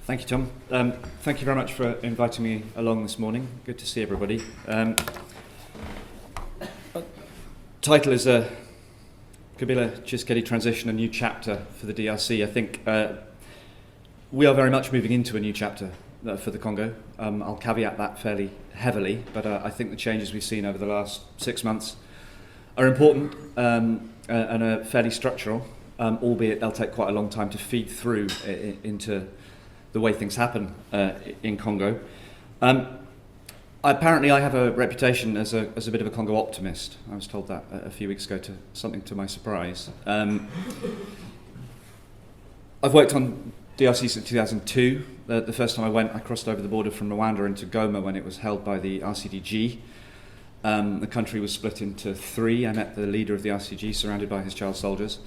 Thank you, Tom. Thank you very much for inviting me along this morning. Good to see everybody. Title is Kabila-Tshisekedi Transition, a New Chapter for the DRC. I think we are very much moving into a new chapter for the Congo. I'll caveat that fairly heavily, but I think the changes we've seen over the last 6 months are important and are fairly structural, albeit they'll take quite a long time to feed through into the way things happen in Congo. Apparently I have a reputation as a bit of a Congo optimist. I was told that a few weeks ago, to my surprise. I've worked on DRC since 2002. The first time I crossed over the border from Rwanda into Goma when it was held by the RCDG. The country was split into three. I met the leader of the RCG surrounded by his child soldiers.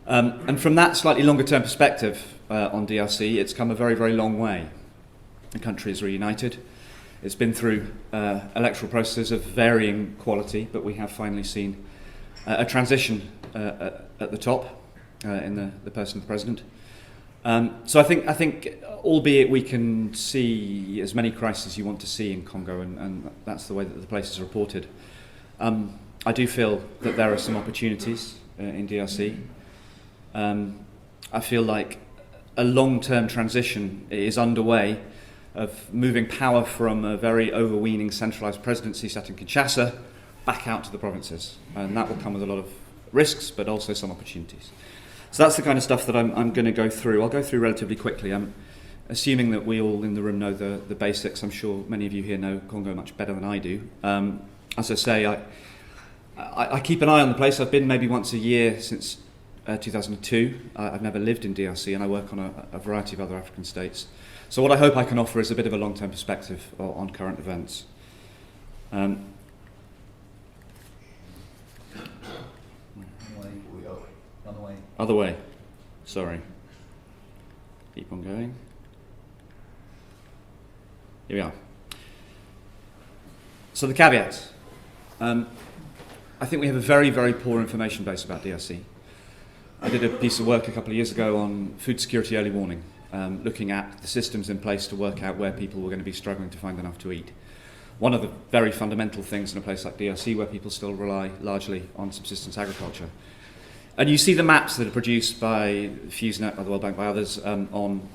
And from that slightly longer term perspective on DRC, it's come a very, very long way. The country is reunited. It's been through electoral processes of varying quality, but we have finally seen a transition at the top in the person of the president. So I think, albeit we can see as many crises you want to see in Congo, and that's the way that the place is reported, I do feel that there are some opportunities in DRC. I feel like a long-term transition is underway of moving power from a very overweening centralised presidency set in Kinshasa back out to the provinces. And that will come with a lot of risks, but also some opportunities. So that's the kind of stuff that I'm going to go through. I'll go through relatively quickly. I'm assuming that we all in the room know the basics. I'm sure many of you here know Congo much better than I do. As I say, I keep an eye on the place. I've been maybe once a year since 2002. I've never lived in DRC, and I work on a variety of other African states. So what I hope I can offer is a bit of a long-term perspective on current events. Other way. Sorry. Keep on going. Here we are. So the caveats. I think we have a very, very poor information base about DRC. I did a piece of work a couple of years ago on food security early warning, looking at the systems in place to work out where people were going to be struggling to find enough to eat. One of the very fundamental things in a place like DRC where people still rely largely on subsistence agriculture. And you see the maps that are produced by FuseNet, by the World Bank, by others, on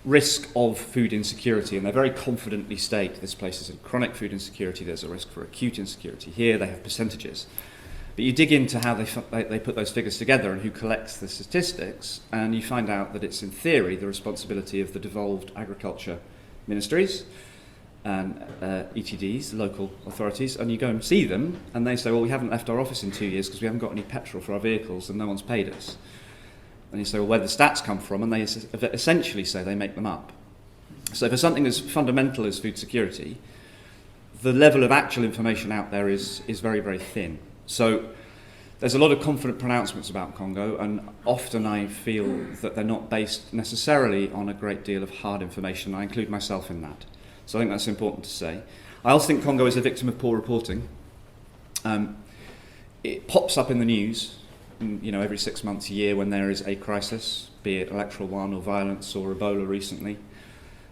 risk of food insecurity, and they very confidently state this place is in chronic food insecurity, there's a risk for acute insecurity. Here they have percentages. But you dig into how they put those figures together and who collects the statistics, and you find out that it's in theory the responsibility of the devolved agriculture ministries and ETDs, local authorities, and you go and see them and they say, well, we haven't left our office in 2 years because we haven't got any petrol for our vehicles and no one's paid us. And you say, well, where do the stats come from? And they essentially say they make them up. So for something as fundamental as food security, the level of actual information out there is very, very thin. So there's a lot of confident pronouncements about Congo, and often I feel that they're not based necessarily on a great deal of hard information. I include myself in that. So I think that's important to say. I also think Congo is a victim of poor reporting. It pops up in the news, every 6 months, a year when there is a crisis, be it electoral one or violence or Ebola recently.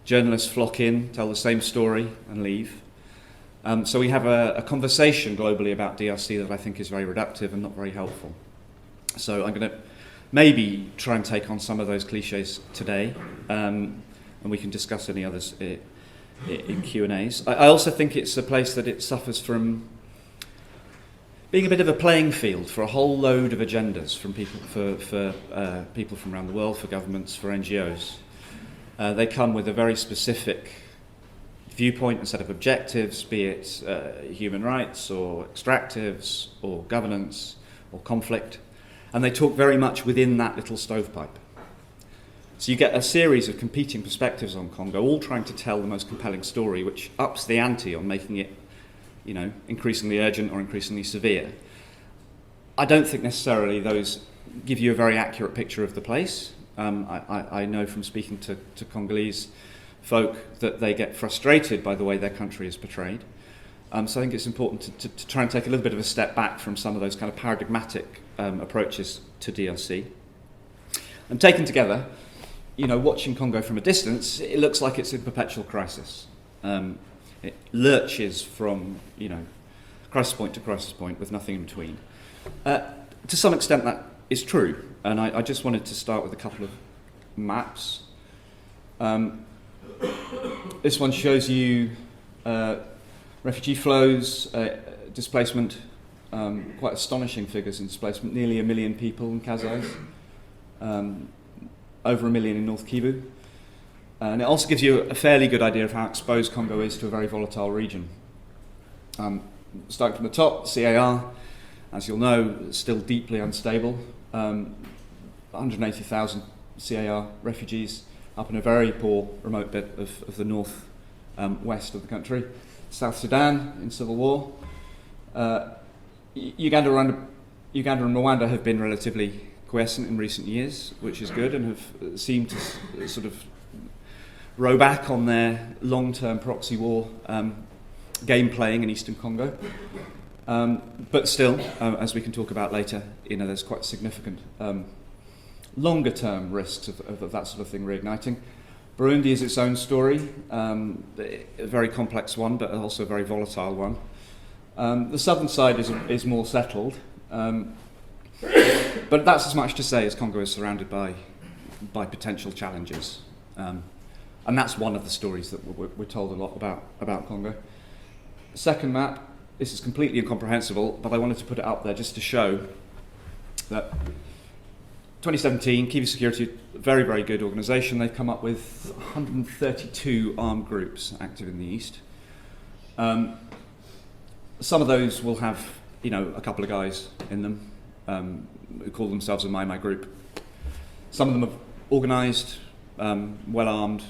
Journalists flock in, tell the same story and leave. So we have a conversation globally about DRC that I think is very reductive and not very helpful. So I'm going to maybe try and take on some of those cliches today, and we can discuss any others in Q&As. I also think it's a place that it suffers from being a bit of a playing field for a whole load of agendas from people, for people from around the world, for governments, for NGOs. They come with a very specific viewpoint and set of objectives, be it human rights or extractives or governance or conflict, and they talk very much within that little stovepipe. So you get a series of competing perspectives on Congo, all trying to tell the most compelling story, which ups the ante on making it, increasingly urgent or increasingly severe. I don't think necessarily those give you a very accurate picture of the place. I know from speaking to Congolese folk that they get frustrated by the way their country is portrayed. So I think it's important to try and take a little bit of a step back from some of those kind of paradigmatic approaches to DRC. And taken together, watching Congo from a distance, it looks like it's in perpetual crisis. It lurches from, crisis point to crisis point with nothing in between. To some extent that is true, and I just wanted to start with a couple of maps. This one shows you refugee flows, displacement, quite astonishing figures in displacement, nearly 1 million people in Kasai, over 1 million in North Kivu. And it also gives you a fairly good idea of how exposed Congo is to a very volatile region. Starting from the top, CAR, as you'll know, still deeply unstable. 180,000 CAR refugees up in a very poor, remote bit of the north west of the country. South Sudan in civil war. Uganda and Rwanda have been relatively quiescent in recent years, which is good, and have seemed to sort of row back on their long-term proxy war game playing in Eastern Congo. But still, as we can talk about later, there's quite significant longer-term risks of that sort of thing reigniting. Burundi is its own story, a very complex one, but also a very volatile one. The southern side is more settled, but that's as much to say as Congo is surrounded by potential challenges. And that's one of the stories that we're told a lot about Congo. Second map, this is completely incomprehensible, but I wanted to put it up there just to show that 2017, Kivu Security, very, very good organisation. They've come up with 132 armed groups active in the east. Some of those will have, a couple of guys in them who call themselves a my group. Some of them are organised, well armed.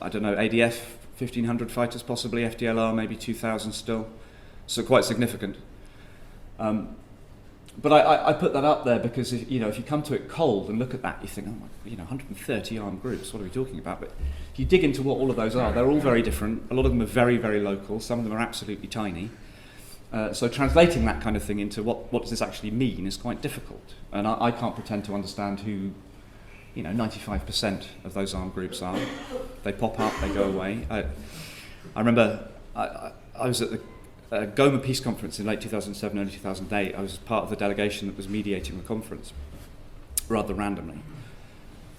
I don't know, ADF, 1,500 fighters possibly, FDLR maybe 2,000 still. So quite significant. But I put that up there because if you come to it cold and look at that, you think, 130 armed groups, what are we talking about? But if you dig into what all of those are, they're all very different. A lot of them are very, very local. Some of them are absolutely tiny. So translating that kind of thing into what does this actually mean is quite difficult. And I can't pretend to understand who 95% of those armed groups are. They pop up, they go away. I remember I was at the Goma Peace Conference in late 2007, early 2008. I was part of the delegation that was mediating the conference, rather randomly.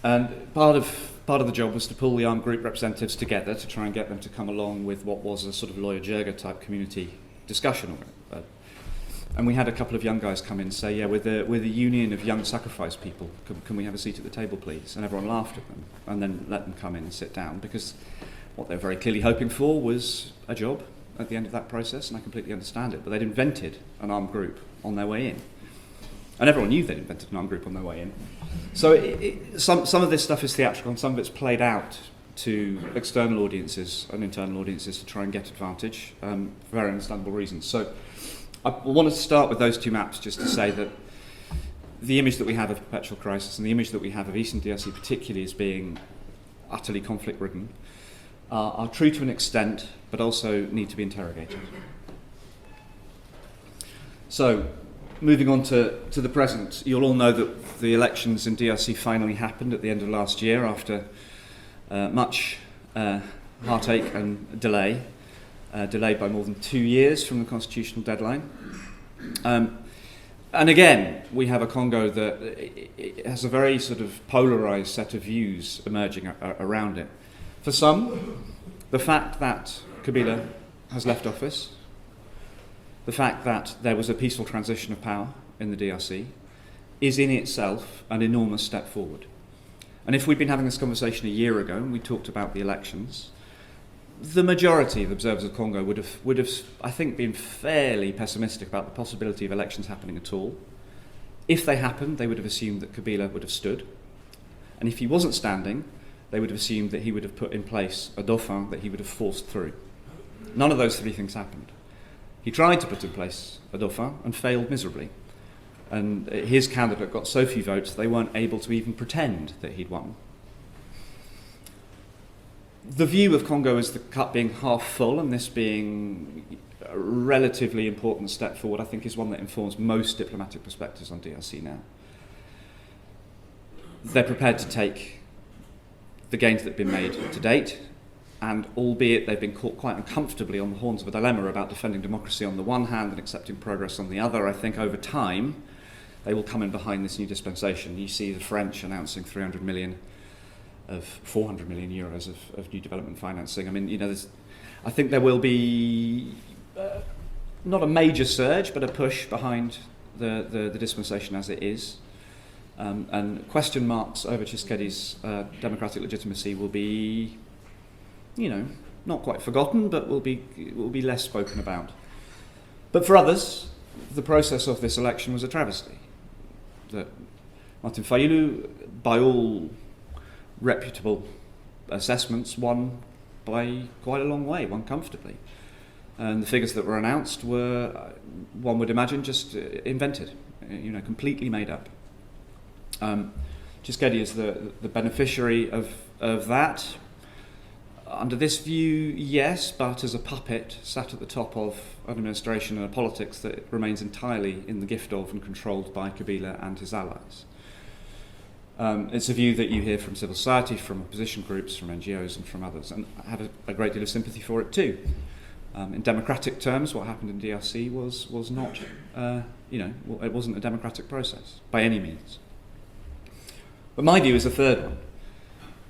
And part of the job was to pull the armed group representatives together to try and get them to come along with what was a sort of Lawyer Jerga type community discussion. And we had a couple of young guys come in and say, we're the union of young sacrifice people. Can we have a seat at the table, please? And everyone laughed at them and then let them come in and sit down, because what they were very clearly hoping for was a job at the end of that process, and I completely understand it. But they'd invented an armed group on their way in. And everyone knew they'd invented an armed group on their way in. So some of this stuff is theatrical, and some of it's played out to external audiences and internal audiences to try and get advantage, for very understandable reasons. So I wanted to start with those two maps just to say that the image that we have of perpetual crisis and the image that we have of Eastern DRC particularly as being utterly conflict-ridden are true to an extent, but also need to be interrogated. So, moving on to the present, you'll all know that the elections in DRC finally happened at the end of last year after much heartache and delay. Delayed by more than 2 years from the constitutional deadline. And again, we have a Congo that it has a very sort of polarised set of views emerging around it. For some, the fact that Kabila has left office, the fact that there was a peaceful transition of power in the DRC, is in itself an enormous step forward. And if we'd been having this conversation a year ago and we talked about the elections, the majority of observers of Congo would have, I think, been fairly pessimistic about the possibility of elections happening at all. If they happened, they would have assumed that Kabila would have stood. And if he wasn't standing, they would have assumed that he would have put in place a dauphin that he would have forced through. None of those three things happened. He tried to put in place a dauphin and failed miserably. And his candidate got so few votes, they weren't able to even pretend that he'd won. The view of Congo as the cup being half full and this being a relatively important step forward, I think, is one that informs most diplomatic perspectives on DRC now. they're prepared to take the gains that have been made to date, and albeit they've been caught quite uncomfortably on the horns of a dilemma about defending democracy on the one hand and accepting progress on the other, I think over time they will come in behind this new dispensation. You see the French announcing 300 million of 400 million euros of new development financing. I mean, I think there will be not a major surge, but a push behind the dispensation as it is. And question marks over Tshisekedi's democratic legitimacy will be, not quite forgotten, but will be less spoken about. But for others, the process of this election was a travesty. That Martin Fayulu, by all reputable assessments, won by quite a long way, won comfortably. And the figures that were announced were, one would imagine, just invented, completely made up. Tshisekedi is the beneficiary of that. Under this view, yes, but as a puppet sat at the top of an administration and a politics that remains entirely in the gift of and controlled by Kabila and his allies. It's a view that you hear from civil society, from opposition groups, from NGOs and from others, and I have a great deal of sympathy for it too. In democratic terms, what happened in DRC was not, it wasn't a democratic process by any means. But my view is a third one.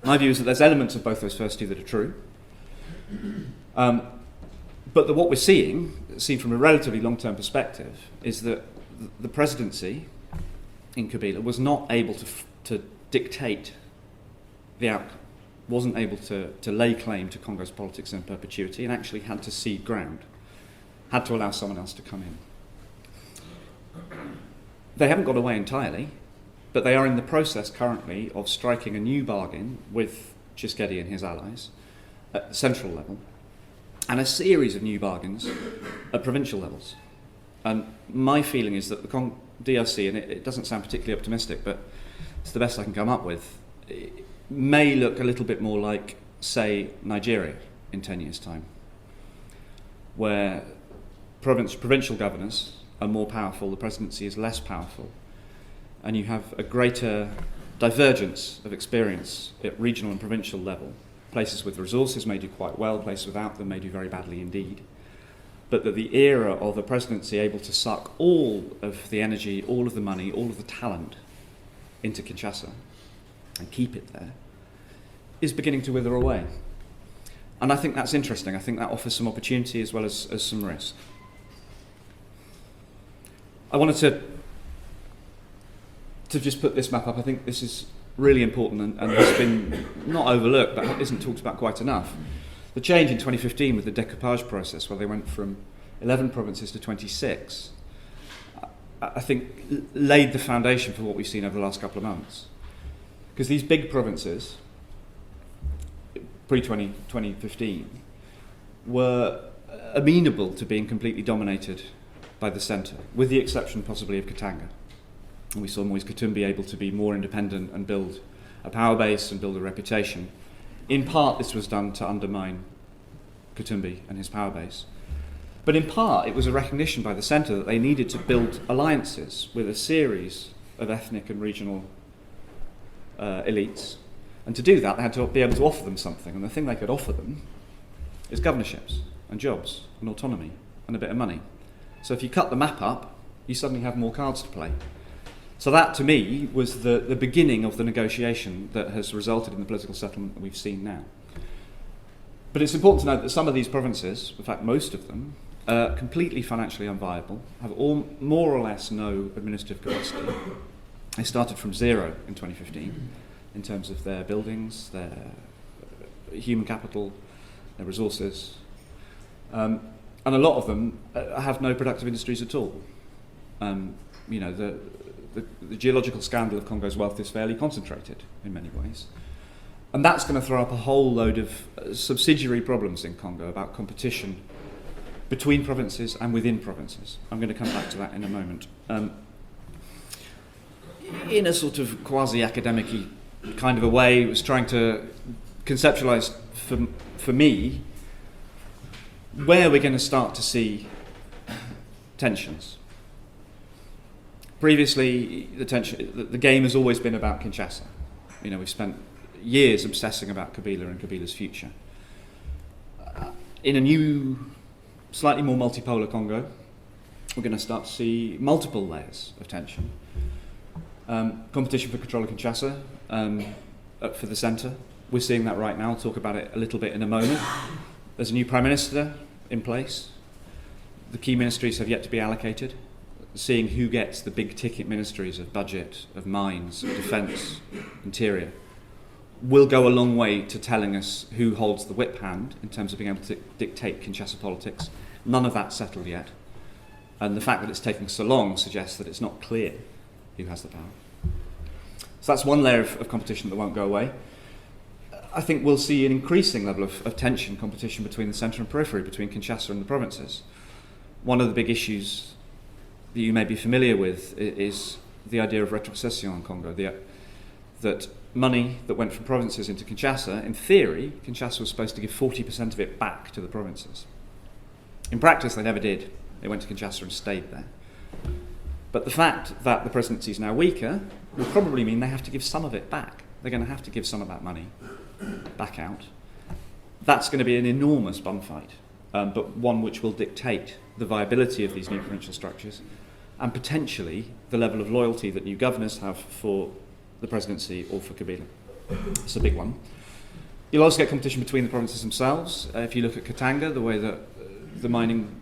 My view is that there's elements of both those first two that are true. But that what we're seeing, seen from a relatively long-term perspective, is that the presidency in Kabila was not able to dictate the outcome, wasn't able to lay claim to Congo's politics in perpetuity, and actually had to cede ground, had to allow someone else to come in. They haven't got away entirely, but they are in the process currently of striking a new bargain with Tshisekedi and his allies at the central level, and a series of new bargains at provincial levels. And my feeling is that the DRC, and it doesn't sound particularly optimistic, but it's the best I can come up with, it may look a little bit more like, say, Nigeria in 10 years' time, where provincial governors are more powerful, the presidency is less powerful, and you have a greater divergence of experience at regional and provincial level. Places with resources may do quite well, places without them may do very badly indeed. But that the era of a presidency able to suck all of the energy, all of the money, all of the talent into Kinshasa and keep it there is beginning to wither away. And I think that's interesting. I think that offers some opportunity as well as some risk. I wanted to just put this map up. I think this is really important and has been not overlooked, but isn't talked about quite enough. The change in 2015 with the decoupage process, where they went from 11 provinces to 26, I think laid the foundation for what we've seen over the last couple of months. Because these big provinces, pre-2015, were amenable to being completely dominated by the centre, with the exception possibly of Katanga. And we saw Moise Katumbi able to be more independent and build a power base and build a reputation. In part, this was done to undermine Katumbi and his power base. But in part, it was a recognition by the centre that they needed to build alliances with a series of ethnic and regional elites. And to do that, they had to be able to offer them something. And the thing they could offer them is governorships and jobs and autonomy and a bit of money. So if you cut the map up, you suddenly have more cards to play. So that, to me, was the beginning of the negotiation that has resulted in the political settlement that we've seen now. But it's important to note that some of these provinces, in fact most of them, are completely financially unviable, have all more or less no administrative capacity. They started from zero in 2015 in terms of their buildings, their human capital, their resources. And a lot of them have no productive industries at all. The geological scandal of Congo's wealth is fairly concentrated in many ways. And that's going to throw up a whole load of subsidiary problems in Congo about competition between provinces and within provinces. I'm going to come back to that in a moment. In a sort of quasi-academic-y kind of a way, it was trying to conceptualise for me where we're going to start to see tensions. Previously, the game has always been about Kinshasa. We've spent years obsessing about Kabila and Kabila's future. In a new, slightly more multipolar Congo, we're going to start to see multiple layers of tension. Competition for control of Kinshasa for the centre. We're seeing that right now. I'll talk about it a little bit in a moment. There's a new Prime Minister in place. The key ministries have yet to be allocated. Seeing who gets the big ticket ministries of budget, of mines, of defence, interior, will go a long way to telling us who holds the whip hand in terms of being able to dictate Kinshasa politics. None of that's settled yet. And the fact that it's taking so long suggests that it's not clear who has the power. So that's one layer of competition that won't go away. I think we'll see an increasing level of tension, competition between the centre and periphery, between Kinshasa and the provinces. One of the big issues that you may be familiar with is the idea of retrocession in Congo, that money that went from provinces into Kinshasa, in theory, Kinshasa was supposed to give 40% of it back to the provinces. In practice, they never did. They went to Kinshasa and stayed there. But the fact that the presidency is now weaker will probably mean they have to give some of it back. They're going to have to give some of that money back out. That's going to be an enormous bum fight, but one which will dictate the viability of these new provincial structures and potentially the level of loyalty that new governors have for the presidency or for Kabila. It's a big one. You'll also get competition between the provinces themselves. If you look at Katanga, the way that the mining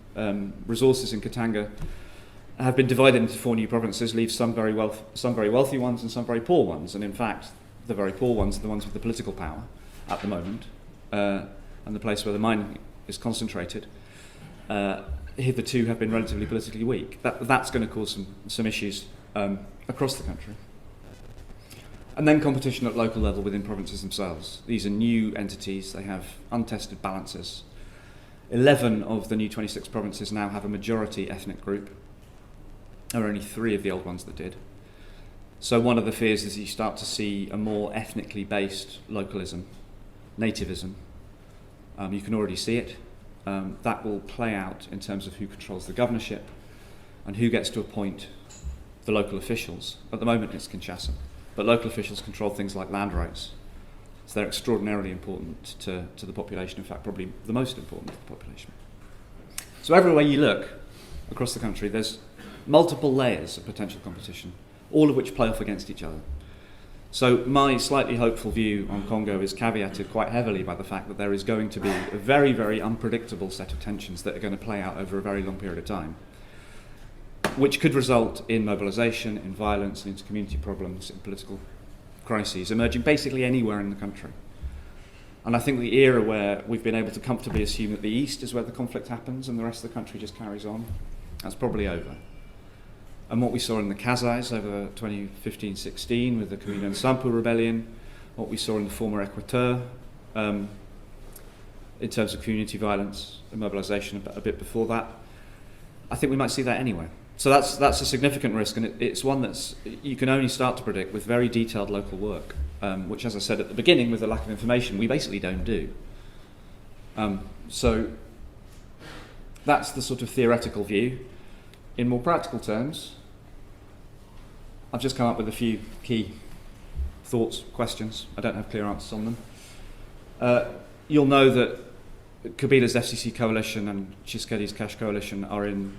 resources in Katanga have been divided into 4 new provinces, leaves some very wealthy ones and some very poor ones. And in fact, the very poor ones are the ones with the political power at the moment, and the place where the mining is concentrated. Hitherto have been relatively politically weak. That's going to cause some issues across the country. And then competition at local level within provinces themselves. These are new entities. They have untested balances. 11 of the new 26 provinces now have a majority ethnic group. There are only 3 of the old ones that did. So one of the fears is you start to see a more ethnically based localism, nativism. You can already see it. That will play out in terms of who controls the governorship and who gets to appoint the local officials. At the moment it's Kinshasa, but local officials control things like land rights. So they're extraordinarily important to the population, in fact probably the most important to the population. So everywhere you look across the country there's multiple layers of potential competition, all of which play off against each other. So my slightly hopeful view on Congo is caveated quite heavily by the fact that there is going to be a very, very unpredictable set of tensions that are going to play out over a very long period of time, which could result in mobilisation, in violence, into community problems, in political crises, emerging basically anywhere in the country. And I think the era where we've been able to comfortably assume that the East is where the conflict happens and the rest of the country just carries on, that's probably over. And what we saw in the Kazais over 2015-16 with the Kabila and Sampu rebellion, what we saw in the former Equateur in terms of community violence and mobilisation a bit before that, I think we might see that anywhere. So that's a significant risk, and it's one that's you can only start to predict with very detailed local work, which, as I said at the beginning, with the lack of information, we basically don't do. So that's the sort of theoretical view. In more practical terms, I've just come up with a few key thoughts, questions. I don't have clear answers on them. You'll know that Kabila's FCC coalition and Tshisekedi's Cash coalition are in,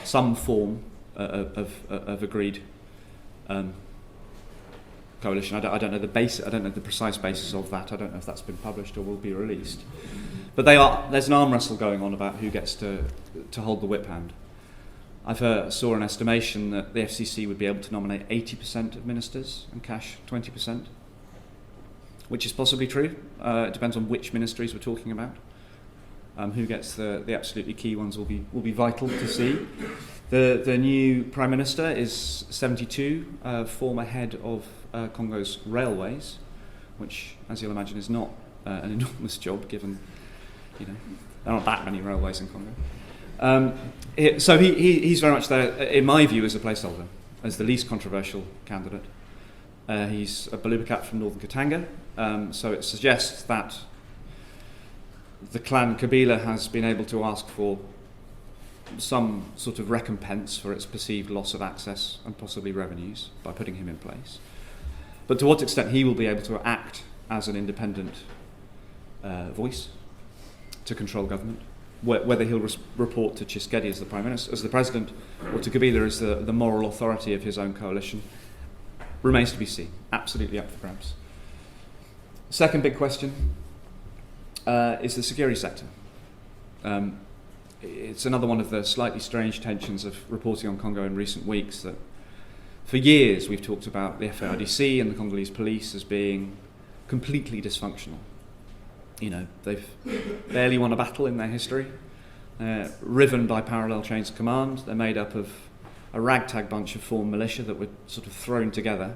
some form of agreed coalition. I don't know the basis. I don't know the precise basis of that. I don't know if that's been published or will be released. But there's an arm wrestle going on about who gets to hold the whip hand. I saw an estimation that the FCC would be able to nominate 80% of ministers and Cash 20%, which is possibly true. It depends on which ministries we're talking about. Who gets the absolutely key ones will be vital to see. The new Prime Minister is 72, former head of Congo's railways, which, as you'll imagine, is not an enormous job given there aren't that many railways in Congo. So he's very much there, in my view, as a placeholder, as the least controversial candidate. He's a Balubacat from northern Katanga, so it suggests that the clan Kabila has been able to ask for some sort of recompense for its perceived loss of access and possibly revenues by putting him in place. But to what extent he will be able to act as an independent voice to control government, whether he'll report to Tshisekedi as the Prime Minister, as the President, or to Kabila as the moral authority of his own coalition, remains to be seen. Absolutely up for grabs. Second big question is the security sector. It's another one of the slightly strange tensions of reporting on Congo in recent weeks, that for years we've talked about the FARDC and the Congolese police as being completely dysfunctional. You know, they've barely won a battle in their history. They're riven by parallel chains of command. They're made up of a ragtag bunch of formed militia that were sort of thrown together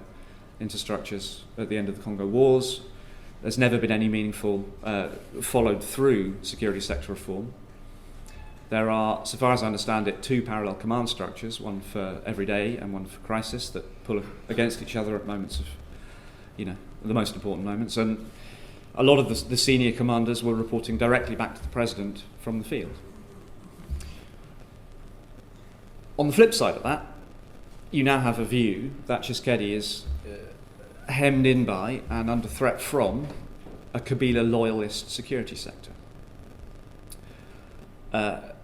into structures at the end of the Congo Wars. There's never been any meaningful followed through security sector reform. There are, so far as I understand it, 2 parallel command structures, one for everyday and one for crisis, that pull against each other at moments of, you know, the most important moments. And a lot of the senior commanders were reporting directly back to the President from the field. On the flip side of that, you now have a view that Tshisekedi is hemmed in by and under threat from a Kabila loyalist security sector.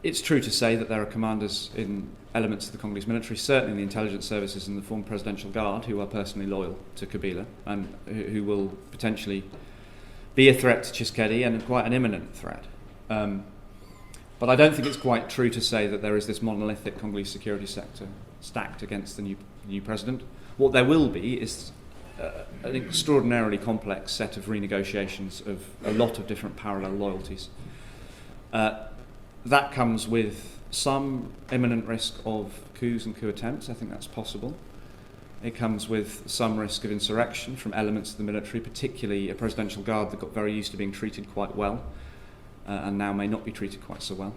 It's true to say that there are commanders in elements of the Congolese military, certainly in the intelligence services and the former presidential guard, who are personally loyal to Kabila and who will potentially be a threat to Tshisekedi, and quite an imminent threat. But I don't think it's quite true to say that there is this monolithic Congolese security sector stacked against the new president. What there will be is an extraordinarily complex set of renegotiations of a lot of different parallel loyalties. That comes with some imminent risk of coups and coup attempts. I think that's possible. It comes with some risk of insurrection from elements of the military, particularly a presidential guard that got very used to being treated quite well and now may not be treated quite so well.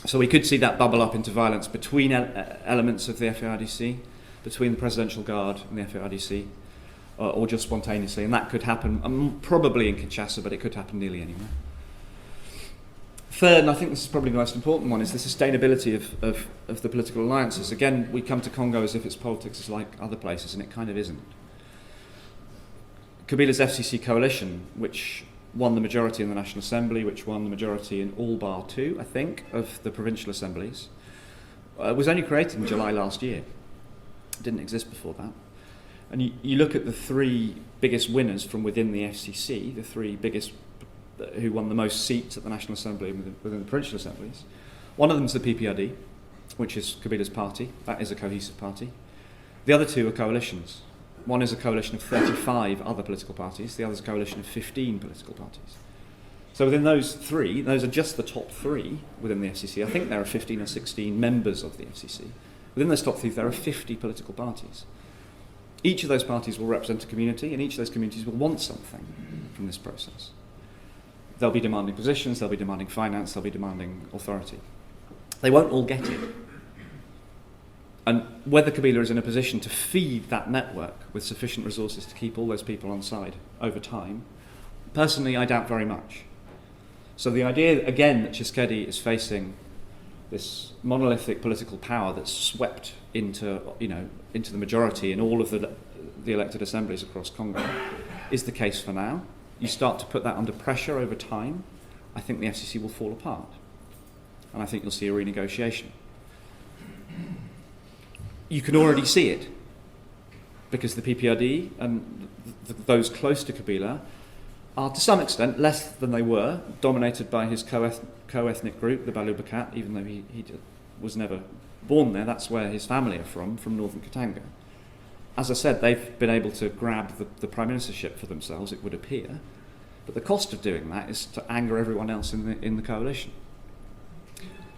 So we could see that bubble up into violence between elements of the FARDC, between the presidential guard and the FARDC, or just spontaneously. And that could happen probably in Kinshasa, but it could happen nearly anywhere. Third, and I think this is probably the most important one, is the sustainability of the political alliances. Again, we come to Congo as if its politics is like other places, and it kind of isn't. Kabila's FCC coalition, which won the majority in the National Assembly, which won the majority in all bar 2, I think, of the provincial assemblies, was only created in July last year. It didn't exist before that. And you look at the 3 biggest winners from within the FCC, the 3 biggest who won the most seats at the National Assembly within the provincial assemblies. One of them is the PPRD, which is Kabila's party. That is a cohesive party. The other 2 are coalitions. One is a coalition of 35 other political parties. The other is a coalition of 15 political parties. So within those 3, those are just the top 3 within the FCC. I think there are 15 or 16 members of the FCC. Within those top 3, there are 50 political parties. Each of those parties will represent a community, and each of those communities will want something from this process. They'll be demanding positions, they'll be demanding finance, they'll be demanding authority. They won't all get it. And whether Kabila is in a position to feed that network with sufficient resources to keep all those people on side over time, personally, I doubt very much. So the idea, again, that Tshisekedi is facing this monolithic political power that's swept into the majority in all of the elected assemblies across Congo is the case for now. You start to put that under pressure over time, I think the FCC will fall apart. And I think you'll see a renegotiation. You can already see it, because the PPRD and those close to Kabila are to some extent less than they were, dominated by his co-ethnic group, the Balubakat, even though he was never born there. That's where his family are from northern Katanga. As I said, they've been able to grab the prime ministership for themselves, it would appear. But the cost of doing that is to anger everyone else in the coalition.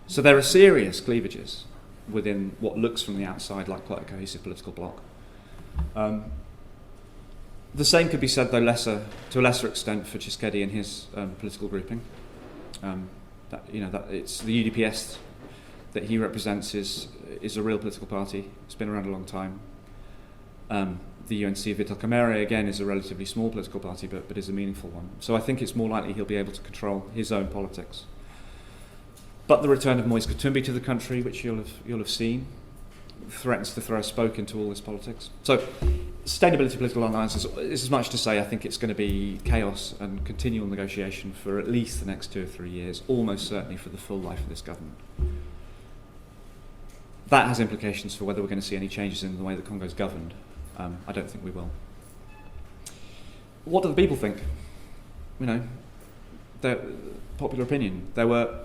So there are serious cleavages within what looks from the outside like quite a cohesive political bloc. The same could be said, though to a lesser extent, for Tshisekedi and his political grouping. That it's the UDPS that he represents is a real political party. It's been around a long time. The UNC of Vital Kamerhe, again, is a relatively small political party, but is a meaningful one. So I think it's more likely he'll be able to control his own politics. But the return of Moise Katumbi to the country, which you'll have seen, threatens to throw a spoke into all this politics. So sustainability political alliances is as much to say I think it's going to be chaos and continual negotiation for at least the next 2 or 3 years, almost certainly for the full life of this government. That has implications for whether we're going to see any changes in the way that Congo's governed. I don't think we will. What do the people think? You know, popular opinion. There were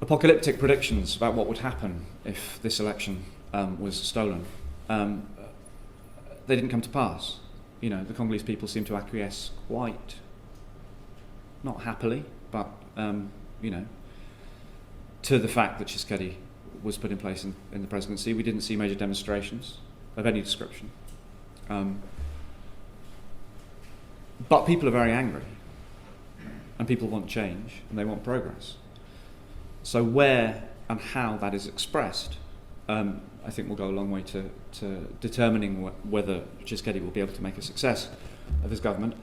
apocalyptic predictions about what would happen if this election was stolen. They didn't come to pass. You know, the Congolese people seem to acquiesce quite, not happily, but you know, to the fact that Tshisekedi was put in place in the presidency. We didn't see major demonstrations of any description. But people are very angry, and people want change, and they want progress. So where and how that is expressed, I think will go a long way to determining whether Tshisekedi will be able to make a success of his government.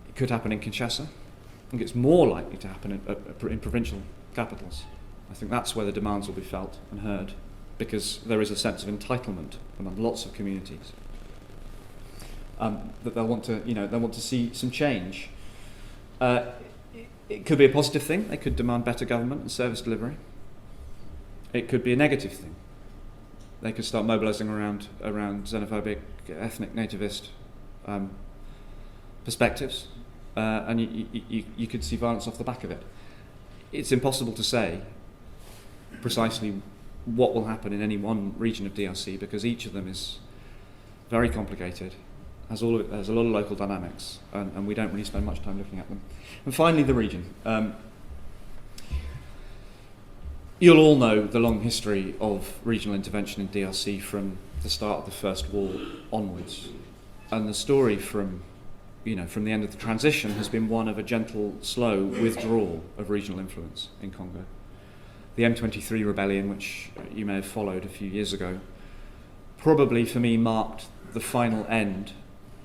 It could happen in Kinshasa. I think it's more likely to happen in provincial capitals. I think that's where the demands will be felt and heard, because there is a sense of entitlement among lots of communities that they'll want to see some change. It could be a positive thing. They could demand better government and service delivery. It could be a negative thing. They could start mobilising around xenophobic, ethnic, nativist perspectives, and you could see violence off the back of it. It's impossible to say precisely what will happen in any one region of DRC, because each of them is very complicated, has a lot of local dynamics, and we don't really spend much time looking at them. And finally, the region. You'll all know the long history of regional intervention in DRC from the start of the First War onwards, and the story from the end of the transition has been one of a gentle, slow withdrawal of regional influence in Congo. The M23 rebellion, which you may have followed a few years ago, probably for me marked the final end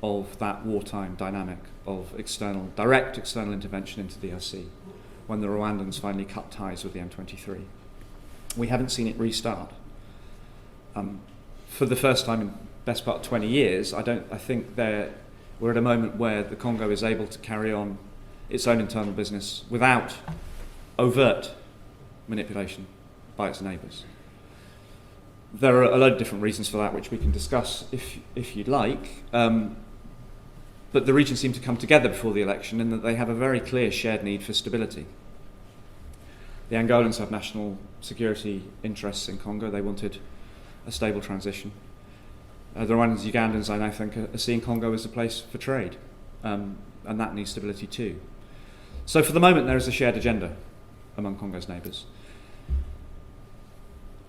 of that wartime dynamic of direct external intervention into DRC, when the Rwandans finally cut ties with the M23. We haven't seen it restart. For the first time in best part of 20 years, I think we're at a moment where the Congo is able to carry on its own internal business without overt manipulation by its neighbours. There are a lot of different reasons for that, which we can discuss if you'd like. But the region seemed to come together before the election in that they have a very clear shared need for stability. The Angolans have national security interests in Congo. They wanted a stable transition. The Rwandans, Ugandans, I now think, are seeing Congo as a place for trade, and that needs stability too. So for the moment, there is a shared agenda among Congo's neighbours.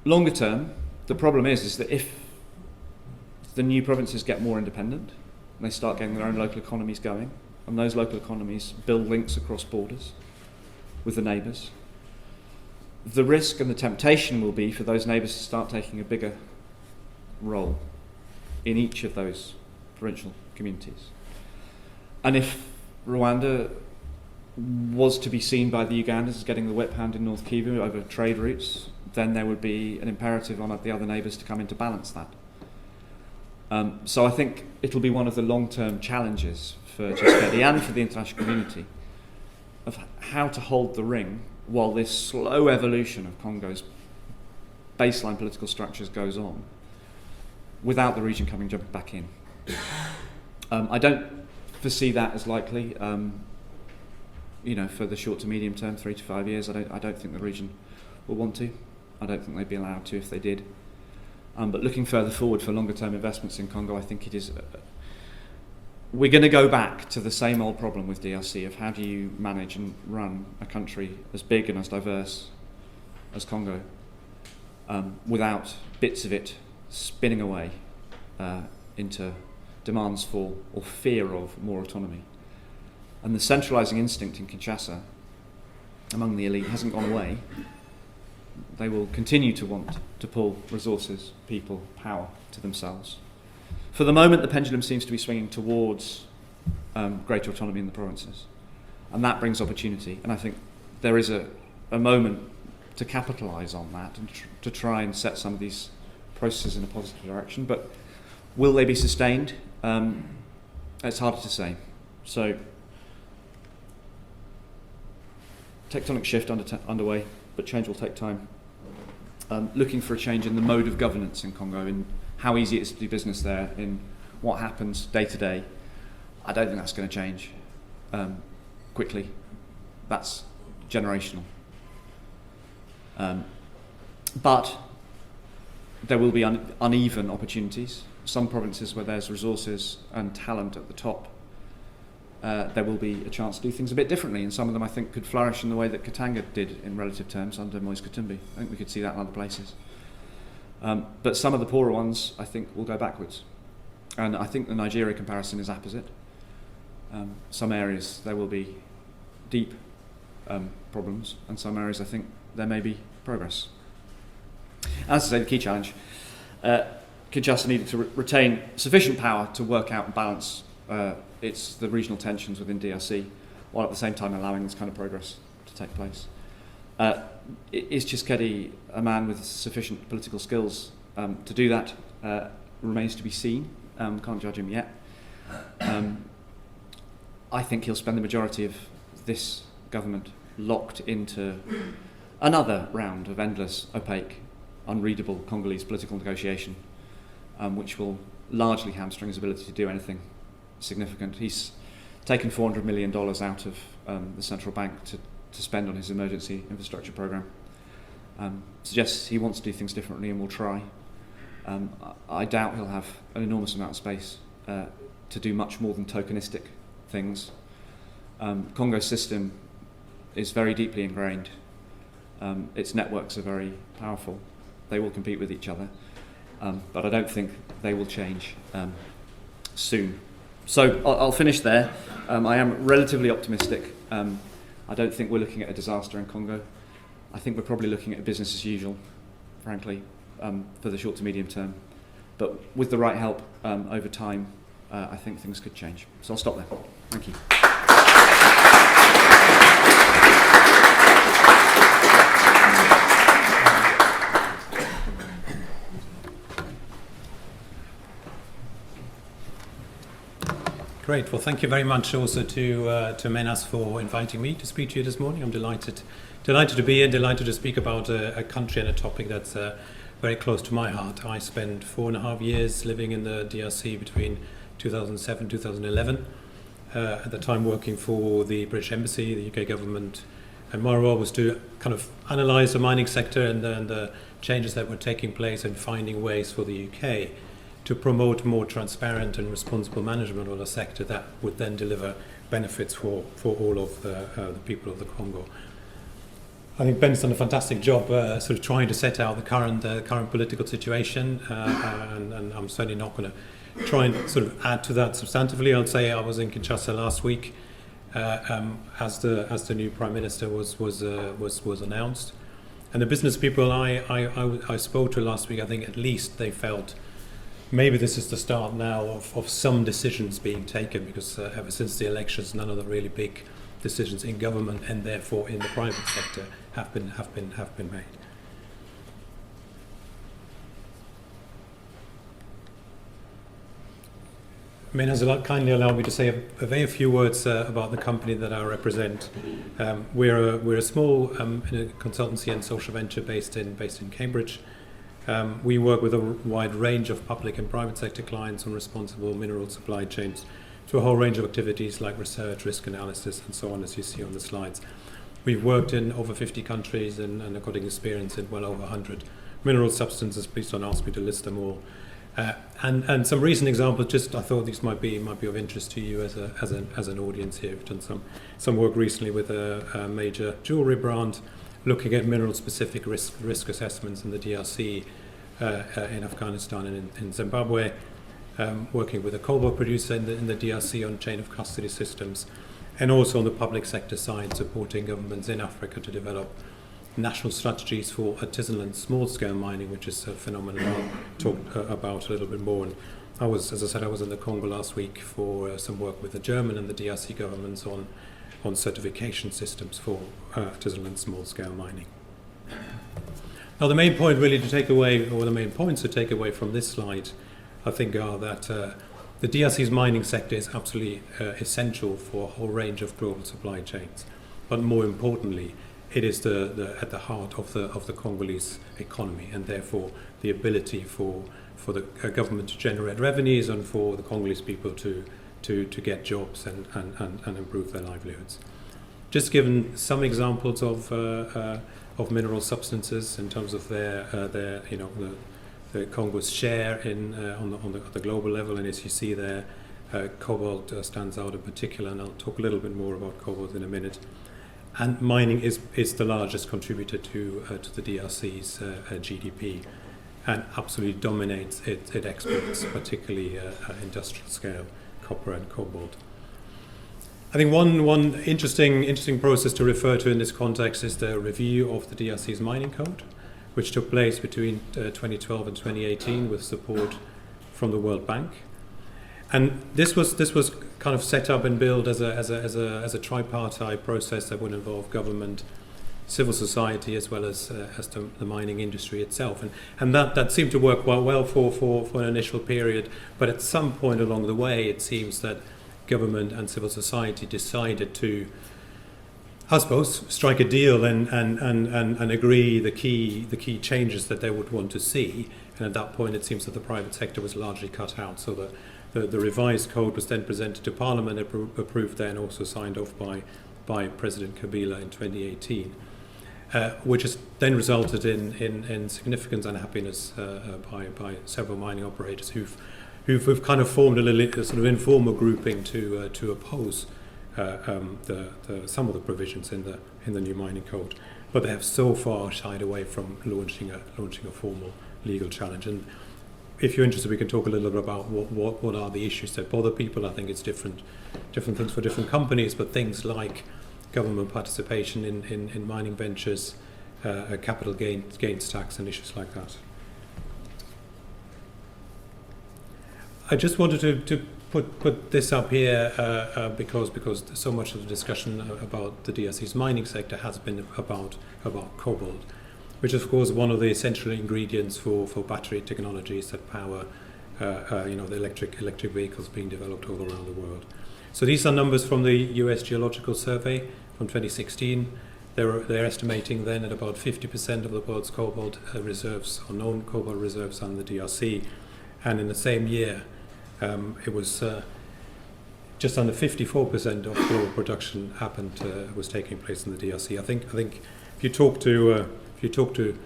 Longer term, the problem is that if the new provinces get more independent, and they start getting their own local economies going, and those local economies build links across borders with the neighbours, the risk and the temptation will be for those neighbours to start taking a bigger role in each of those provincial communities. And if Rwanda was to be seen by the Ugandans as getting the whip hand in North Kivu over trade routes, then there would be an imperative on the other neighbours to come in to balance that. So I think it'll be one of the long-term challenges for Tshisekedi and for the international community of how to hold the ring while this slow evolution of Congo's baseline political structures goes on, without the region jumping back in. I don't foresee that as likely. For the short to medium term, 3 to 5 years, I don't think the region will want to. I don't think they'd be allowed to if they did. But looking further forward for longer term investments in Congo, I think it is. We're going to go back to the same old problem with DRC of how do you manage and run a country as big and as diverse as Congo without bits of it spinning away into demands for or fear of more autonomy. And the centralising instinct in Kinshasa among the elite hasn't gone away. They will continue to want to pull resources, people, power to themselves. For the moment, the pendulum seems to be swinging towards greater autonomy in the provinces. And that brings opportunity. And I think there is a a moment to capitalise on that and to try and set some of these processes in a positive direction. But will they be sustained? It's harder to say. So, tectonic shift underway, but change will take time. Looking for a change in the mode of governance in Congo, in how easy it is to do business there, in what happens day to day. I don't think that's going to change quickly. That's generational. But there will be uneven opportunities. Some provinces where there's resources and talent at the top, there will be a chance to do things a bit differently, and some of them I think could flourish in the way that Katanga did in relative terms under Moise Katumbi. I think we could see that in other places. But some of the poorer ones I think will go backwards. And I think the Nigeria comparison is opposite. Some areas there will be deep problems, and some areas I think there may be progress. As I say, the key challenge, Kinshasa needed to retain sufficient power to work out and balance the regional tensions within DRC, while at the same time allowing this kind of progress to take place. Is Tshisekedi a man with sufficient political skills to do that? Remains to be seen. Can't judge him yet. I think he'll spend the majority of this government locked into another round of endless, opaque, unreadable Congolese political negotiation, which will largely hamstring his ability to do anything significant. He's taken $400 million out of the central bank to spend on his emergency infrastructure program. Suggests he wants to do things differently and will try. I doubt he'll have an enormous amount of space to do much more than tokenistic things. Congo's system is very deeply ingrained. Its networks are very powerful. They will compete with each other, but I don't think they will change soon. So I'll finish there. I am relatively optimistic. I don't think we're looking at a disaster in Congo. I think we're probably looking at business as usual, frankly, for the short to medium term. But with the right help over time, I think things could change. So I'll stop there. Thank you. Great. Well, thank you very much also to Menas for inviting me to speak to you this morning. I'm delighted to be here, delighted to speak about a country and a topic that's very close to my heart. I spent 4.5 years living in the DRC between 2007 and 2011, at the time working for the British Embassy, the UK government, and my role was to kind of analyse the mining sector and the changes that were taking place and finding ways for the UK to promote more transparent and responsible management of the sector that would then deliver benefits for all of the people of the Congo. I think Ben's done a fantastic job sort of trying to set out the current political situation, and I'm certainly not going to try and sort of add to that substantively. I'll say I was in Kinshasa last week as the new Prime Minister was announced, and the business people I spoke to last week, I think at least they felt maybe this is the start now of some decisions being taken, because ever since the elections, none of the really big decisions in government and therefore in the private sector have been made. Menas kindly allowed me to say a very few words about the company that I represent. We're a small consultancy and social venture based in Cambridge. We work with a wide range of public and private sector clients on responsible mineral supply chains, to a whole range of activities like research, risk analysis, and so on, as you see on the slides. We've worked in over 50 countries and are getting experience in well over 100 mineral substances. Please don't ask me to list them all. And some recent examples, I thought these might be of interest to you as an audience here. We've done some work recently with a major jewelry brand, looking at mineral-specific risk assessments in the DRC, in Afghanistan and in Zimbabwe, working with a cobalt producer in the DRC on chain of custody systems, and also on the public sector side, supporting governments in Africa to develop national strategies for artisanal and small-scale mining, which is a phenomenon I'll talk about a little bit more. And as I said, I was in the Congo last week for some work with the German and the DRC governments on on certification systems for artisanal and small-scale mining. Now, the main point really to take away, or the main points to take away from this slide, I think, are that the DRC's mining sector is absolutely essential for a whole range of global supply chains. But more importantly, it is at the heart of the Congolese economy, and therefore the ability for the government to generate revenues and for the Congolese people to get jobs and improve their livelihoods. Just given some examples of mineral substances in terms of their the Congo's share on the global level, and as you see there, cobalt stands out in particular, and I'll talk a little bit more about cobalt in a minute. And mining is the largest contributor to the DRC's GDP, and absolutely dominates its exports, particularly industrial scale copper and cobalt. I think one interesting process to refer to in this context is the review of the DRC's mining code, which took place between 2012 and 2018 with support from the World Bank. And this was kind of set up and built as a tripartite process that would involve government, civil society, as well as the mining industry itself. And that seemed to work quite well for an initial period. But at some point along the way, it seems that government and civil society decided to, I suppose, strike a deal and agree the key changes that they would want to see. And at that point, it seems that the private sector was largely cut out. So the revised code was then presented to Parliament, approved then, also signed off by President Kabila in 2018, which has then resulted in significant unhappiness by several mining operators who've kind of formed a sort of informal grouping to oppose some of the provisions in the new mining code, but they have so far shied away from launching a formal legal challenge. And if you're interested, we can talk a little bit about what are the issues that bother people. I think it's different things for different companies, but things like government participation in mining ventures, capital gains tax, and issues like that. I just wanted to put this up here because so much of the discussion about the DRC's mining sector has been about cobalt, which is of course one of the essential ingredients for battery technologies that power the electric vehicles being developed all around the world. So these are numbers from the US Geological Survey from 2016. They're estimating then at about 50% of the world's cobalt reserves, or known cobalt reserves, on the DRC, and in the same year it was just under 54% of global production was taking place in the DRC. I think if you talk to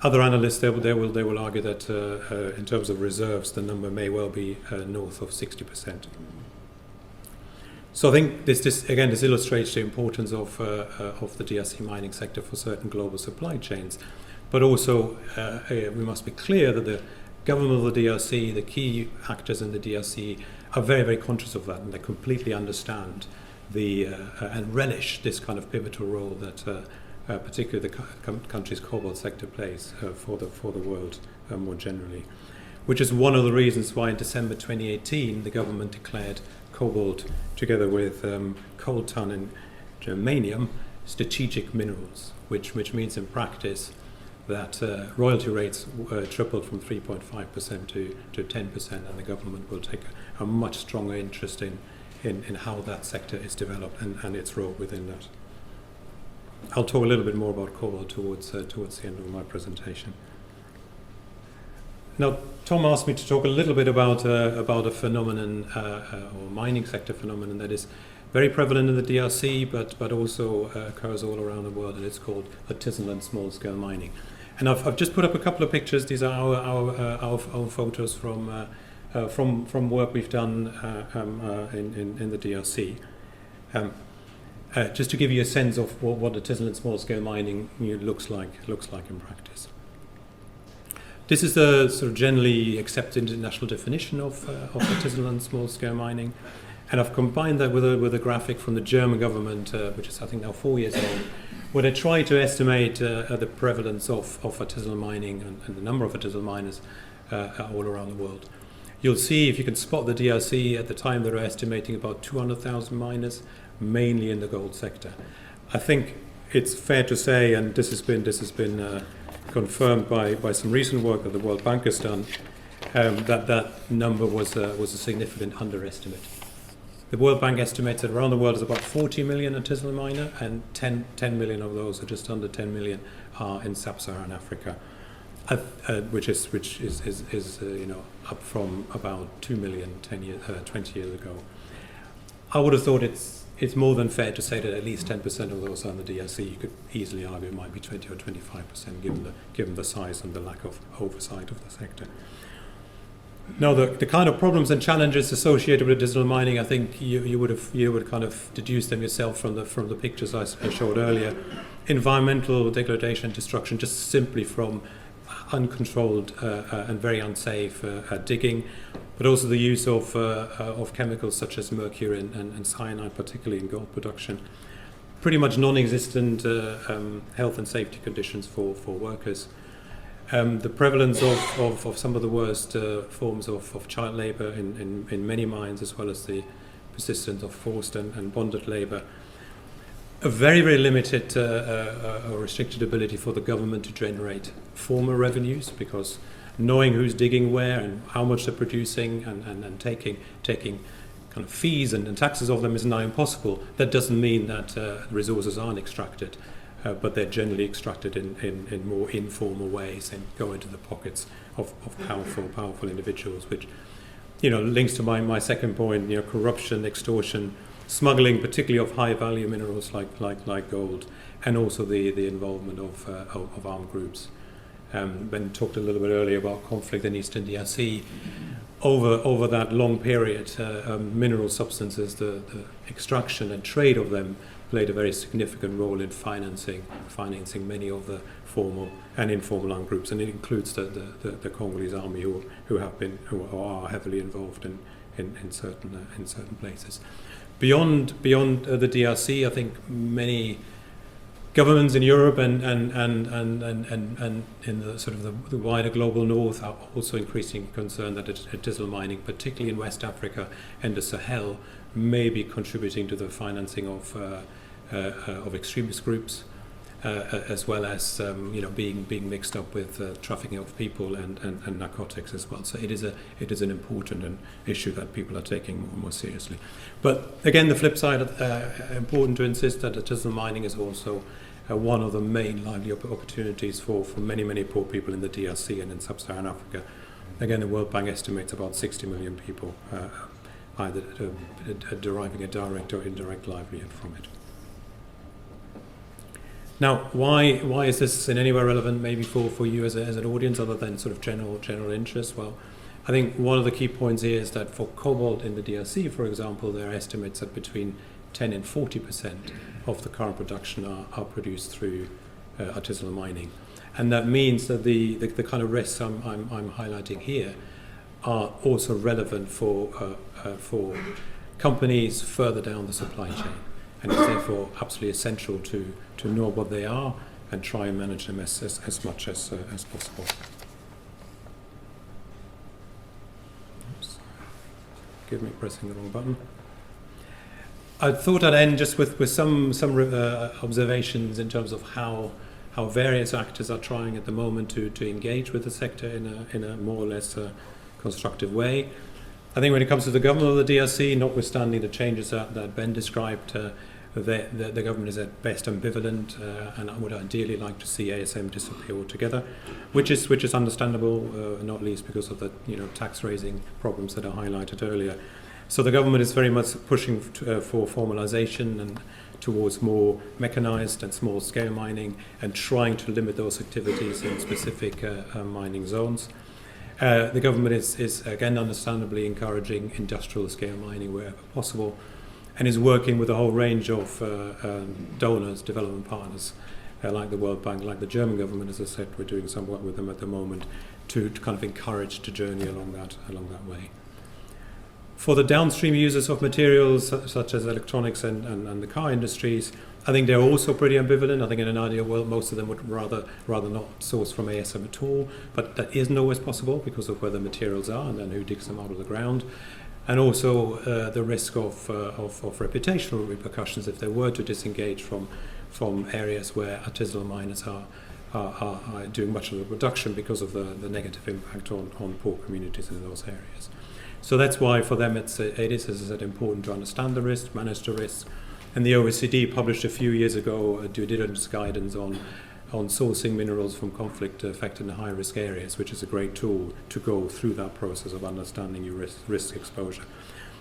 other analysts, they will argue that in terms of reserves, the number may well be north of 60%. So I think this illustrates the importance of the DRC mining sector for certain global supply chains, but also we must be clear that the government of the DRC, the key actors in the DRC, are very, very conscious of that, and they completely understand and relish this kind of pivotal role that particularly the country's cobalt sector plays for the world more generally, which is one of the reasons why in December 2018 the government declared cobalt, together with coltan and germanium, strategic minerals, which means in practice that royalty rates tripled from 3.5% to 10%, and the government will take a much stronger interest in how that sector is developed and its role within that. I'll talk a little bit more about cobalt towards the end of my presentation. Now, Tom asked me to talk a little bit about a phenomenon, or mining sector phenomenon, that is very prevalent in the DRC, but also occurs all around the world, and it's called artisanal and small-scale mining. And I've just put up a couple of pictures. These are our photos from work we've done in the DRC. Just to give you a sense of what artisanal and small-scale mining looks like in practice. This is the sort of generally accepted international definition of artisanal and small-scale mining, and I've combined that with a graphic from the German government, which is I think now 4 years old, where they try to estimate the prevalence of artisanal mining and the number of artisanal miners all around the world. You'll see, if you can spot the DRC, at the time they were estimating about 200,000 miners, mainly in the gold sector. I think it's fair to say, and this has been confirmed by some recent work that the World Bank has done, that number was a significant underestimate. The World Bank estimates that around the world is about 40 million artisanal miner, and 10 million of those, or just under 10 million, are in sub-Saharan Africa, which is up from about 2 million 20 years ago. I would have thought it's more than fair to say that at least 10% of those are in the DRC. You could easily argue it might be 20 or 25%, given the size and the lack of oversight of the sector. Now, the kind of problems and challenges associated with digital mining, I think you would kind of deduce them yourself from the pictures I showed earlier. Environmental degradation, destruction, just simply from uncontrolled and very unsafe digging, but also the use of chemicals such as mercury and cyanide, particularly in gold production. Pretty much non-existent health and safety conditions for workers. The prevalence of some of the worst forms of child labour in many mines, as well as the persistence of forced and bonded labour. A very, very limited or restricted ability for the government to generate formal revenues, because knowing who's digging where and how much they're producing and taking kind of fees and taxes of them is now impossible. That doesn't mean that resources aren't extracted, but they're generally extracted in more informal ways and go into the pockets of powerful individuals, which links to my second point. Corruption, extortion, smuggling, particularly of high value minerals like gold, and also the involvement of armed groups. Ben talked a little bit earlier about conflict in Eastern DRC. Over that long period, mineral substances, the extraction and trade of them played a very significant role in financing many of the formal and informal armed groups, and it includes the Congolese army who are heavily involved in certain places. Beyond the DRC, I think many governments in Europe and in the sort of the wider global north are also increasingly concerned that artisanal mining, particularly in West Africa and the Sahel, may be contributing to the financing of extremist groups, as well as being mixed up with trafficking of people and narcotics as well. So it is an important issue that people are taking more and more seriously. But again, the flip side, important to insist that artisanal mining is also one of the main livelihood opportunities for many poor people in the DRC and in sub-Saharan Africa. Again, the World Bank estimates about 60 million people either deriving a direct or indirect livelihood from it. Now, why is this in any way relevant maybe for you as an audience, other than sort of general interest? Well, I think one of the key points here is that for cobalt in the DRC, for example, there are estimates that between 10 and 40% of the current production are produced through artisanal mining. And that means that the kind of risks I'm highlighting here are also relevant for companies further down the supply chain. And it's therefore absolutely essential to know what they are and try and manage them as much as possible. Oops. Give me pressing the wrong button. I thought I'd end just with some observations in terms of how various actors are trying at the moment to engage with the sector in a more or less constructive way. I think when it comes to the government of the DRC, notwithstanding the changes that Ben described, the government is at best ambivalent, and I would ideally like to see ASM disappear altogether, which is understandable, not least because of the tax raising problems that are highlighted earlier. So the government is very much pushing for formalization and towards more mechanized and small scale mining, and trying to limit those activities in specific mining zones. The government is again understandably encouraging industrial scale mining wherever possible, and is working with a whole range of donors, development partners, like the World Bank, like the German government. As I said, we're doing some work with them at the moment to kind of encourage the journey along that way. For the downstream users of materials such as electronics and the car industries, I think they're also pretty ambivalent. I think in an ideal world, most of them would rather not source from ASM at all, but that isn't always possible because of where the materials are and then who digs them out of the ground. And also the risk of reputational repercussions if they were to disengage from areas where artisanal miners are doing much of the production because of the negative impact on poor communities in those areas. So that's why for them it is, as I said, important to understand the risk, manage the risk. And the OECD published a few years ago a due diligence guidance on sourcing minerals from conflict-affected and high-risk areas, which is a great tool to go through that process of understanding your risk exposure.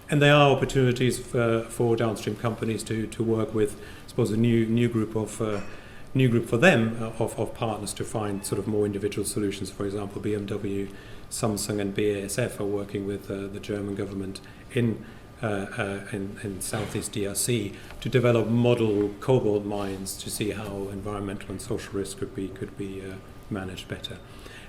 And there are opportunities for downstream companies to work with, I suppose, a new group for them of partners to find sort of more individual solutions. For example, BMW, Samsung, and BASF are working with the German government in Southeast DRC to develop model cobalt mines to see how environmental and social risk could be managed better.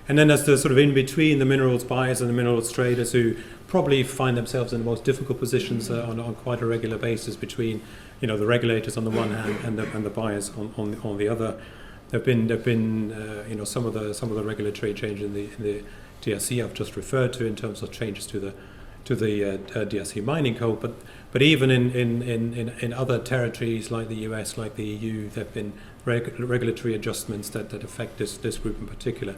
And then there's the sort of in between the minerals buyers and the minerals traders who probably find themselves in the most difficult positions on quite a regular basis between, the regulators on the one hand and the buyers on the other. There've been some of the regulatory changes in the DRC I've just referred to in terms of changes to the DRC mining code, but even in other territories like the US, like the EU, there have been regulatory adjustments that affect this group in particular.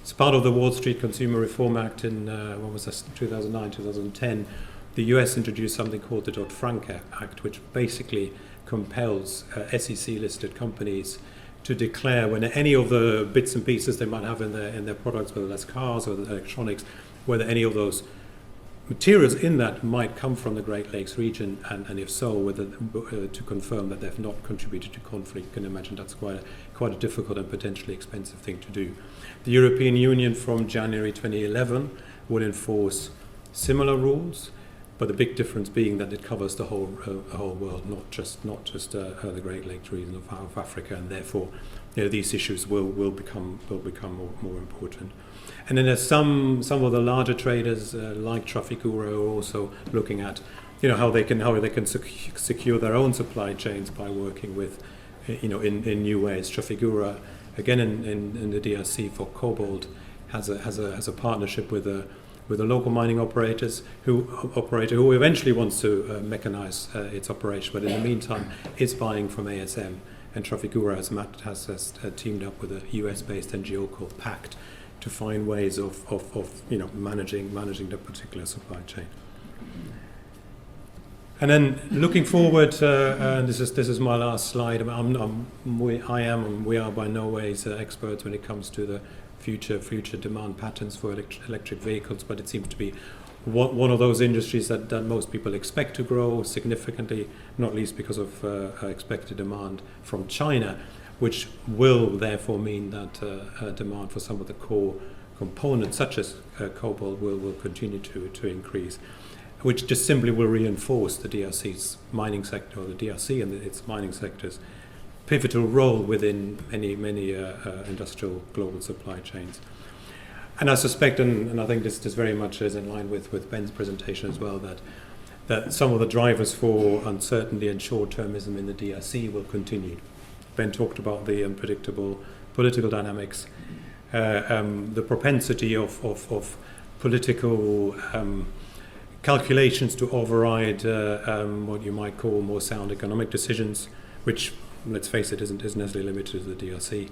As part of the Wall Street Consumer Reform Act in 2009, 2010, the US introduced something called the Dodd-Frank Act, which basically compels SEC-listed companies to declare when any of the bits and pieces they might have in their products, whether that's cars or electronics, whether any of those materials in that might come from the Great Lakes region, and if so, whether to confirm that they've not contributed to conflict. You can imagine that's quite a difficult and potentially expensive thing to do. The European Union from January 2011 will enforce similar rules, but the big difference being that it covers the whole world, not just the Great Lakes region of Africa, and therefore these issues will become more important. And then there's some of the larger traders like Trafigura are also looking at how they can secure their own supply chains by working with in new ways. Trafigura, again in the DRC for cobalt, has a partnership with the local mining operators who eventually wants to mechanize its operation, but in the meantime it's buying from ASM, and Trafigura has teamed up with a US-based NGO called PACT to find ways of managing the particular supply chain. And then looking forward, and this is my last slide. We are by no ways experts when it comes to the future demand patterns for electric vehicles, but it seems to be one of those industries that most people expect to grow significantly, not least because of expected demand from China, which will therefore mean that demand for some of the core components, such as cobalt, will continue to increase, which just simply will reinforce the DRC's mining sector, or the DRC and its mining sector's pivotal role within many industrial global supply chains. And I suspect, and I think this very much is in line with Ben's presentation as well, that some of the drivers for uncertainty and short-termism in the DRC will continue. Ben talked about the unpredictable political dynamics, the propensity of political calculations to override what you might call more sound economic decisions, which, let's face it, isn't necessarily limited to the DRC.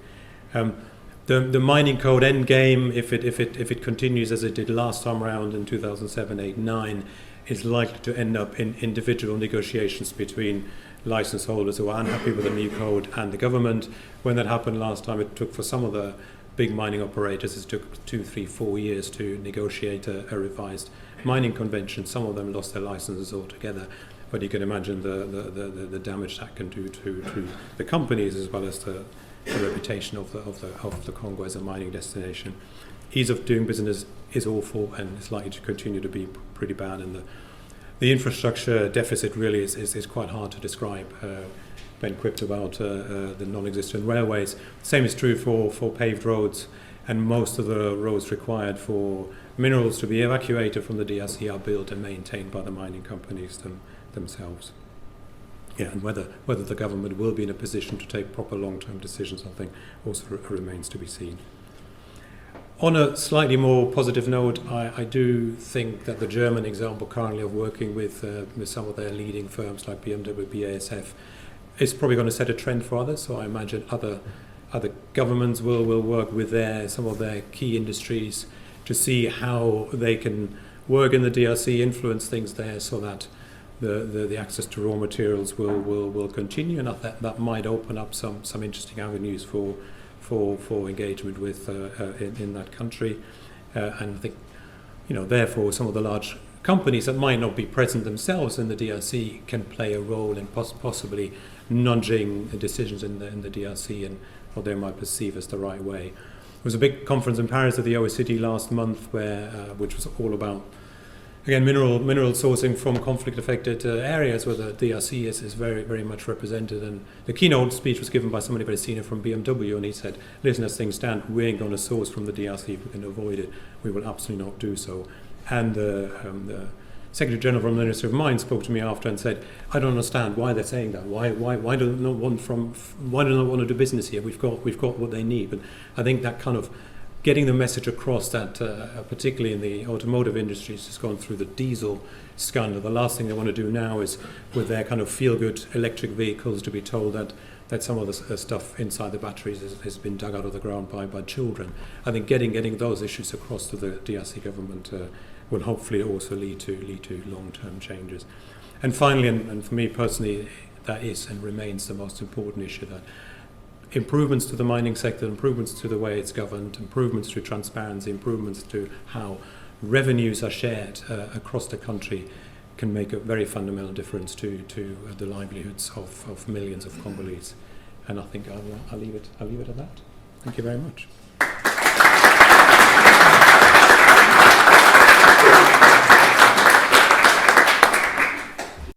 The mining code endgame, if it continues as it did last time around in 2007, 8, 9, is likely to end up in individual negotiations between license holders who are unhappy with the new code and the government. When that happened last time, it took for some of the big mining operators, it took 2, 3, 4 years to negotiate a revised mining convention. Some of them lost their licenses altogether, but you can imagine the damage that can do to the companies as well as the reputation of the Congo as a mining destination. Ease of doing business is awful and it's likely to continue to be pretty bad, and the infrastructure deficit really is quite hard to describe. Ben quipped about the non-existent railways. Same is true for paved roads. and most of the roads required for minerals to be evacuated from the DRC are built and maintained by the mining companies themselves. Yeah, and whether the government will be in a position to take proper long-term decisions, I think, also remains to be seen. On a slightly more positive note, I do think that the German example currently of working with some of their leading firms like BMW, BASF, is probably going to set a trend for others. So I imagine other governments will work with some of their key industries to see how they can work in the DRC, influence things there, so that the access to raw materials will continue, and that might open up some interesting avenues for engagement with in that country, and I think, therefore some of the large companies that might not be present themselves in the DRC can play a role in possibly nudging decisions in the DRC and what they might perceive as the right way. There was a big conference in Paris at the OECD last month, which was all about, again, mineral sourcing from conflict-affected areas where the DRC is very, very much represented. And the keynote speech was given by somebody very senior from BMW, and he said, listen, as things stand, we ain't going to source from the DRC if we can avoid it. We will absolutely not do so. And the Secretary General from the Ministry of Mines spoke to me after and said, I don't understand why they're saying that. Why do they not want to do business here? We've got what they need. But I think that kind of getting the message across that, particularly in the automotive industry, has gone through the diesel scandal. The last thing they want to do now is, with their kind of feel-good electric vehicles, to be told that some of the stuff inside the batteries has been dug out of the ground by children. I think getting those issues across to the DRC government will hopefully also lead to long-term changes. And finally, and for me personally, that is and remains the most important issue, that improvements to the mining sector, improvements to the way it's governed, improvements to transparency, improvements to how revenues are shared across the country can make a very fundamental difference to the livelihoods of millions of Congolese. And I think I'll leave it at that. Thank you very much.